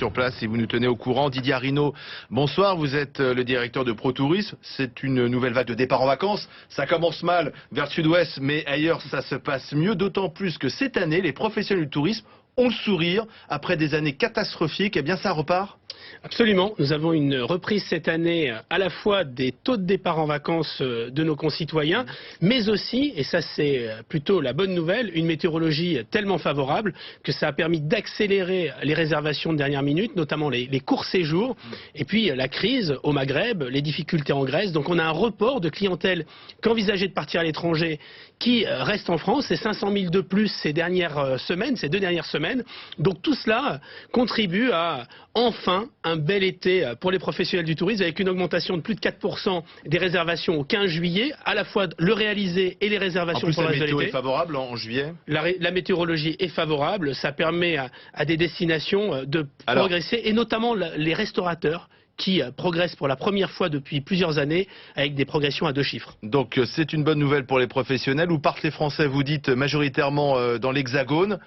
sur place et vous nous tenez au courant. Didier Arinaud, bonsoir, vous êtes le directeur de ProTourisme. C'est une nouvelle vague de départ en vacances. Ça commence mal vers le sud-ouest, mais ailleurs ça se passe mieux, d'autant plus que cette année, les professionnels du tourisme ont le sourire. Après des années catastrophiques, eh bien ça repart. Absolument. Nous avons une reprise cette année à la fois des taux de départ en vacances de nos concitoyens, mais aussi, et ça c'est plutôt la bonne nouvelle, une météorologie tellement favorable que ça a permis d'accélérer les réservations de dernière minute, notamment les courts séjours, et puis la crise au Maghreb, les difficultés en Grèce. Donc on a un report de clientèle qu'envisageait de partir à l'étranger qui reste en France. C'est 500 000 de plus ces dernières semaines, ces 2 dernières semaines. Donc tout cela contribue à enfin un bel été pour les professionnels du tourisme, avec une augmentation de plus de 4% des réservations au 15 juillet, à la fois le réalisé et les réservations pour le reste de l'été. La météo est favorable en juillet. La météorologie est favorable, ça permet à des destinations de progresser, et notamment les restaurateurs qui progressent pour la première fois depuis plusieurs années avec des progressions à 2 chiffres. Donc c'est une bonne nouvelle pour les professionnels. Où partent les Français, vous dites, majoritairement dans l'Hexagone,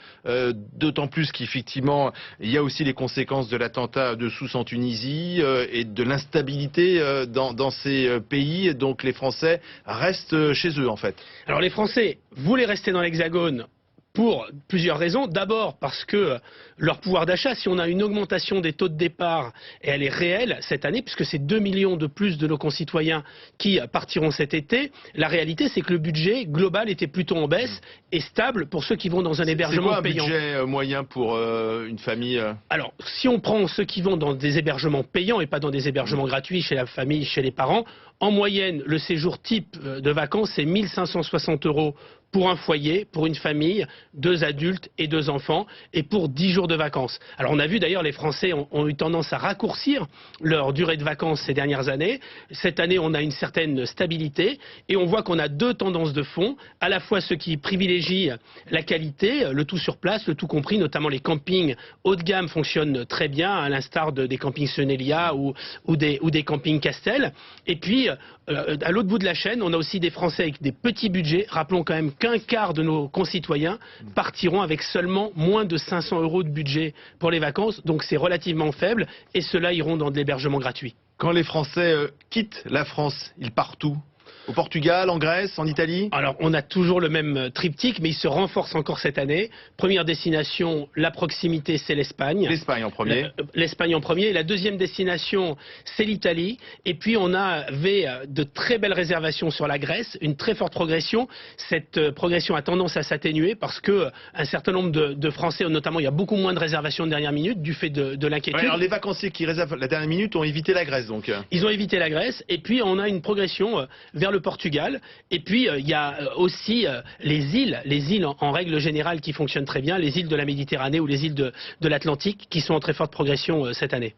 d'autant plus qu'effectivement il y a aussi les conséquences de l'attentat de Sousse en Tunisie et de l'instabilité dans ces pays. Donc les Français restent chez eux en fait. Alors les Français voulaient rester dans l'Hexagone pour plusieurs raisons. D'abord parce que leur pouvoir d'achat, si on a une augmentation des taux de départ, et elle est réelle cette année, puisque c'est 2 millions de plus de nos concitoyens qui partiront cet été, la réalité c'est que le budget global était plutôt en baisse et stable pour ceux qui vont dans un hébergement payant. C'est quoi un budget moyen pour une famille Alors, si on prend ceux qui vont dans des hébergements payants et pas dans des hébergements gratuits chez la famille, chez les parents, en moyenne, le séjour type de vacances, c'est 1 560 € pour un foyer, pour une famille, 2 adultes et 2 enfants, et pour 10 jours de vacances. Alors on a vu d'ailleurs, les Français ont eu tendance à raccourcir leur durée de vacances ces dernières années. Cette année, on a une certaine stabilité, et on voit qu'on a 2 tendances de fond, à la fois ceux qui privilégient la qualité, le tout sur place, le tout compris, notamment les campings haut de gamme fonctionnent très bien, à l'instar des campings Senelia ou des campings Castel. Et puis, à l'autre bout de la chaîne, on a aussi des Français avec des petits budgets. Rappelons quand même qu'un quart de nos concitoyens partiront avec seulement moins de 500 € de budget pour les vacances, donc c'est relativement faible, et ceux-là iront dans de l'hébergement gratuit. Quand les Français quittent la France, ils partent où ? Au Portugal, en Grèce, en Italie? Alors, on a toujours le même triptyque, mais il se renforce encore cette année. Première destination, la proximité, c'est l'Espagne. L'Espagne en premier. L'Espagne en premier. La deuxième destination, c'est l'Italie. Et puis, on avait de très belles réservations sur la Grèce, une très forte progression. Cette progression a tendance à s'atténuer parce que un certain nombre de Français, notamment, il y a beaucoup moins de réservations de dernière minute du fait de l'inquiétude. Ouais, alors, les vacanciers qui réservent la dernière minute ont évité la Grèce, donc. Ils ont évité la Grèce. Et puis, on a une progression vers le Portugal, et puis il y a aussi les îles en règle générale qui fonctionnent très bien, les îles de la Méditerranée ou les îles de l'Atlantique qui sont en très forte progression cette année.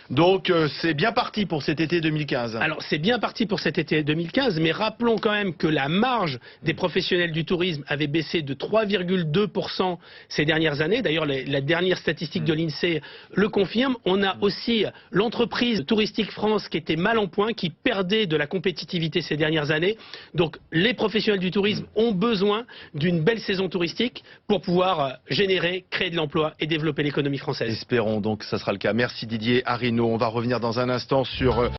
Donc c'est bien parti pour cet été 2015. Alors c'est bien parti pour cet été 2015, mais rappelons quand même que la marge des professionnels du tourisme avait baissé de 3,2% ces dernières années. D'ailleurs la dernière statistique de l'INSEE le confirme. On a aussi l'entreprise Touristique France qui était mal en point, qui perdait de la compétitivité ces dernières années. Donc les professionnels du tourisme ont besoin d'une belle saison touristique pour pouvoir générer, créer de l'emploi et développer l'économie française. Espérons donc que ça sera le cas. Merci Didier Arinaud. On va revenir dans un instant sur